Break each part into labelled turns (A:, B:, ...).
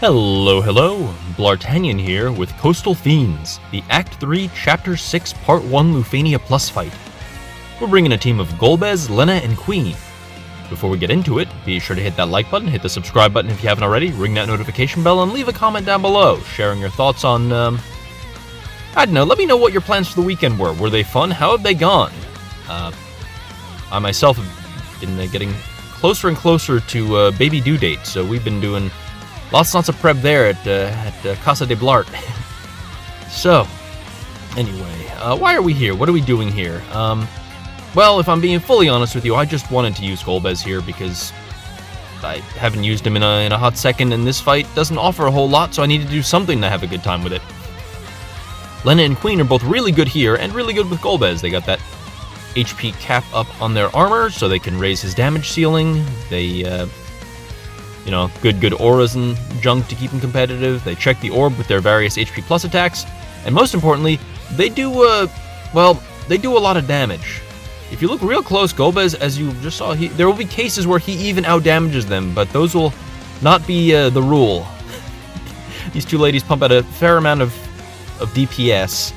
A: Hello, Bl'Artagnan here with Coastal Fiends, the Act 3, Chapter 6, Part 1 Lufenia Plus fight. We're bringing a team of Golbez, Lena, and Queen. Before we get into it, be sure to hit that like button, hit the subscribe button if you haven't already, ring that notification bell, and leave a comment down below, sharing your thoughts on, I don't know, let me know what your plans for the weekend were. Were they fun? How have they gone? I myself have been getting closer and closer to baby due date, so we've been doing lots of prep there at Casa de Bl'Art. So, anyway, why are we here? What are we doing here? Well, if I'm being fully honest with you, I just wanted to use Golbez here because I haven't used him in a hot second, and this fight doesn't offer a whole lot, so I need to do something to have a good time with it. Lena and Queen are both really good here, and really good with Golbez. They got that HP cap up on their armor, so they can raise his damage ceiling. They, good auras and junk to keep him competitive. They check the orb with their various HP plus attacks, and most importantly, they do a lot of damage. If you look real close, Golbez, as you just saw, there will be cases where he even outdamages them, but those will not be the rule. These two ladies pump out a fair amount of DPS,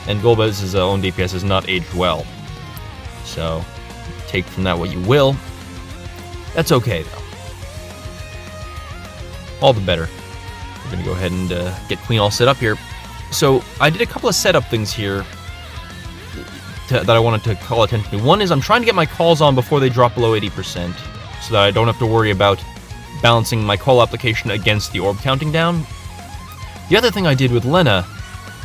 A: and Golbez's own DPS has not aged well. So, take from that what you will. That's okay, though. All the better. We're going to go ahead and get Queen all set up here. So, I did a couple of setup things here that I wanted to call attention to. One is I'm trying to get my calls on before they drop below 80%, so that I don't have to worry about balancing my call application against the orb counting down. The other thing I did with Lena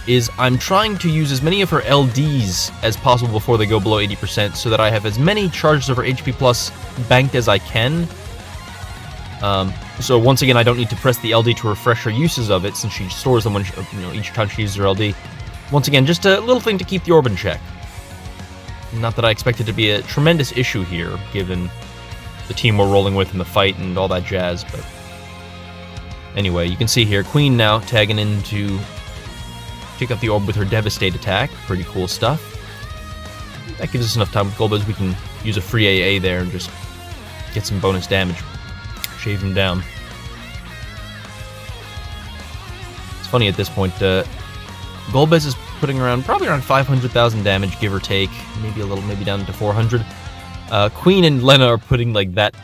A: is I'm trying to use as many of her LDs as possible before they go below 80%, so that I have as many charges of her HP plus banked as I can. So once again, I don't need to press the LD to refresh her uses of it, since she stores them when each time she uses her LD. Once again, just a little thing to keep the orb in check. Not that I expect it to be a tremendous issue here, given the team we're rolling with in the fight and all that jazz, but anyway, you can see here, Queen now tagging in to pick up the orb with her Devastate attack. Pretty cool stuff. That gives us enough time with Golbez. We can use a free AA there and just get some bonus damage. Shave him down. It's funny at this point, Golbez is putting probably around 500,000 damage, give or take. Maybe down to 400. Queen and Lena are putting like that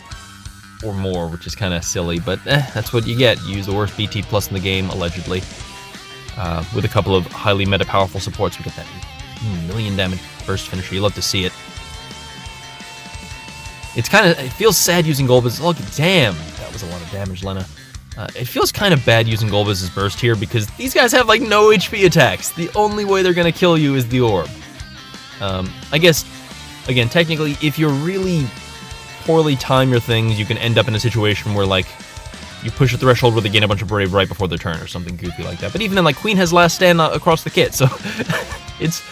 A: or more, which is kind of silly, but that's what you get. You use the worst BT plus in the game, allegedly. With a couple of highly meta-powerful supports, we get that million damage burst finisher. You love to see it. It feels sad using Golbez. Look, damn, that was a lot of damage, Lena. It feels kind of bad using Golbez's burst here because these guys have like no HP attacks. The only way they're gonna kill you is the orb. I guess, again, technically, if you really poorly time your things, you can end up in a situation where like you push a threshold where they gain a bunch of Brave right before their turn or something goofy like that. But even then, like, Queen has Last Stand across the kit, so it's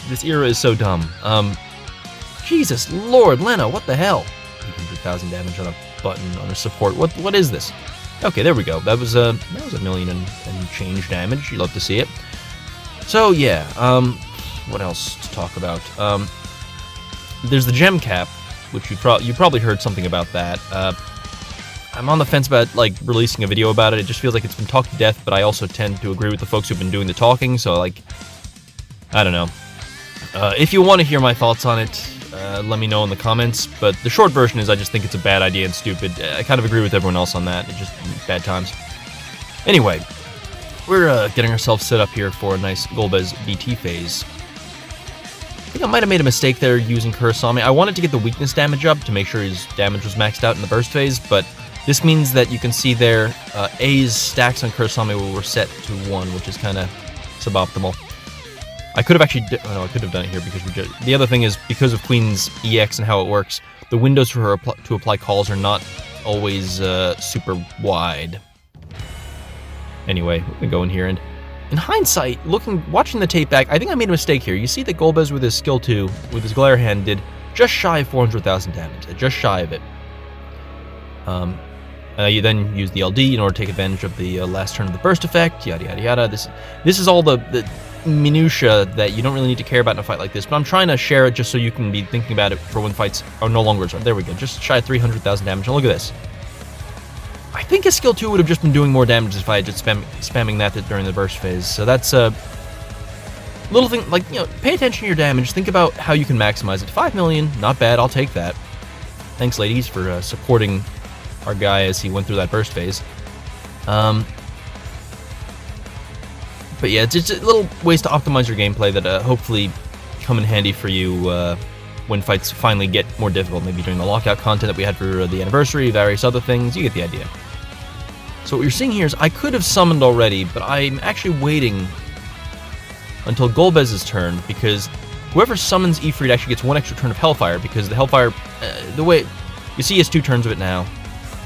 A: this era is so dumb. Jesus Lord, Lena, what the hell? 800,000 damage on a button on a support. What is this? Okay, there we go. That was a million and change damage. You love to see it. So yeah, what else to talk about? There's the gem cap, which you probably heard something about that. I'm on the fence about like releasing a video about it. It just feels like it's been talked to death, but I also tend to agree with the folks who've been doing the talking. So like, I don't know. If you want to hear my thoughts on it, let me know in the comments, but the short version is I just think it's a bad idea and stupid. I kind of agree with everyone else on that. It's just bad times. Anyway, we're getting ourselves set up here for a nice Golbez BT phase. I think I might have made a mistake there using Kurosame. I wanted to get the weakness damage up to make sure his damage was maxed out in the burst phase, but this means that you can see there A's stacks on Kurosame were set to 1, which is kind of suboptimal. I could have actually... no, I could have done it here because the other thing is, because of Queen's EX and how it works, the windows for her to apply calls are not always super wide. Anyway, we can go in here, and in hindsight, watching the tape back, I think I made a mistake here. You see that Golbez with his skill 2, with his Glare Hand, did just shy of 400,000 damage. Just shy of it. You then use the LD in order to take advantage of the last turn of the burst effect, yada yada yada. This is all the minutia that you don't really need to care about in a fight like this, but I'm trying to share it just so you can be thinking about it for when fights are no longer... There we go, just shy of 300,000 damage, and look at this. I think his skill 2 would have just been doing more damage if I had just spamming that during the burst phase. So that's a little thing, like, you know, pay attention to your damage. Think about how you can maximize it. 5 million, not bad, I'll take that. Thanks, ladies, for supporting our guy as he went through that burst phase. But yeah, it's just little ways to optimize your gameplay that hopefully come in handy for you when fights finally get more difficult. Maybe during the lockout content that we had for the anniversary, various other things. You get the idea. So what you're seeing here is I could have summoned already, but I'm actually waiting until Golbez's turn, because whoever summons Ifrit actually gets 1 extra turn of Hellfire, because the Hellfire, the way, you see he has 2 turns of it now,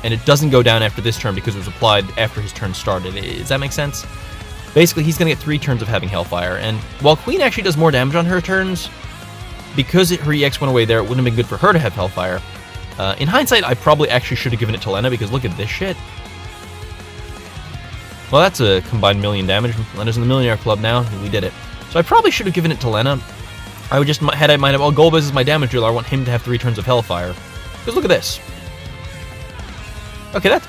A: and it doesn't go down after this turn because it was applied after his turn started. Does that make sense? Basically, he's going to get 3 turns of having Hellfire, and while Queen actually does more damage on her turns, because her EX went away there, it wouldn't have been good for her to have Hellfire. In hindsight, I probably actually should have given it to Lena, because look at this shit. Well, that's a combined million damage. Lena's in the Millionaire Club now, and we did it. So I probably should have given it to Lena. I would just, had I mind have, oh, Golbez is my damage dealer, I want him to have 3 turns of Hellfire. Because look at this. Okay,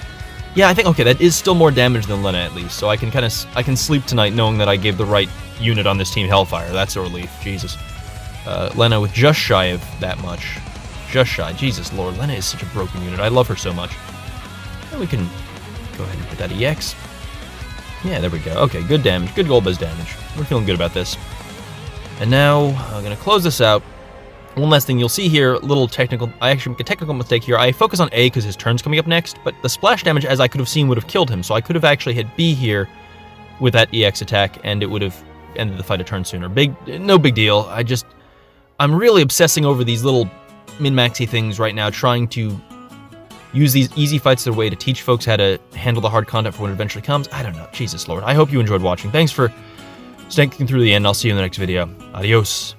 A: yeah, I think, okay, that is still more damage than Lena, at least. So I can sleep tonight knowing that I gave the right unit on this team Hellfire. That's a relief, Jesus. Lena with just shy of that much. Just shy. Jesus Lord, Lena is such a broken unit. I love her so much. And we can go ahead and put that EX. Yeah, there we go. Okay, good damage. Good Golbez damage. We're feeling good about this. And now, I'm going to close this out. One last thing, you'll see here, little technical... I actually make a technical mistake here. I focus on A because his turn's coming up next, but the splash damage, as I could have seen, would have killed him. So I could have actually hit B here with that EX attack, and it would have ended the fight a turn sooner. No big deal. I'm really obsessing over these little min-maxy things right now, trying to use these easy fights as a way to teach folks how to handle the hard content for when it eventually comes. I don't know. Jesus Lord. I hope you enjoyed watching. Thanks for sticking through the end. I'll see you in the next video. Adios.